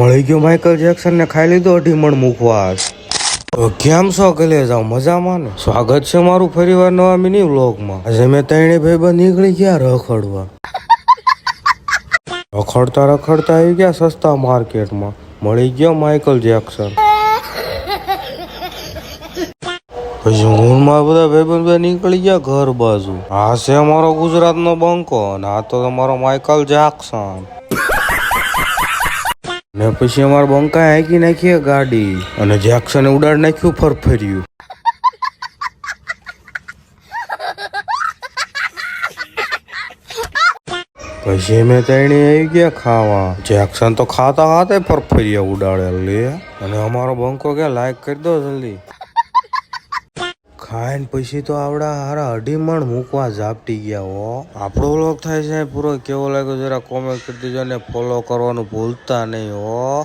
મળી ગયો Michael Jackson ને ખાઈ લીધો અઢીમણ મુખવાસ. તો કેમ છો ગલે જાવ મજામાં ને? સ્વાગત છે મારું ફરીવાર નવા મિની વ્લોગમાં. આજે મેં ત્રણે ભાઈબંધ નીકળી ગયા રખડવા. રખડતા રખડતા આવી ગયા સસ્તા માર્કેટમાં. મળી ગયો માઇકલ જેક્સન. પછી હું મારા બધા ભાઈબંધ નીકળી ગયા ઘર બાજુ. આ છે અમારો ગુજરાતનો બંકો અને આ તો તમારો માઇકલ જેક્સન. ને પછી અમારા બંકા હાંકી નાખીએ ગાડી અને જેક્સને ઉડાડ નાખ્યું ફરફર્યું. પછી મેં ત્રણે આવી ગયા ખાવા. જેક્સન તો ખાતા ખાતા ફરફર્યા ઉડાડે લે. અને અમારો બંકો કે લાઈક કરી દો જલ્દી. ખાઈને પછી તો આવડા હારા અઢીમણ મૂકવા ઝાપટી ગયા હો. આપણો વ્લોગ થાય છે પૂરો કેવો લાગ્યો જરા કોમેન્ટ કરી દેજો ને ફોલો કરવાનું ભૂલતા નહીં હો.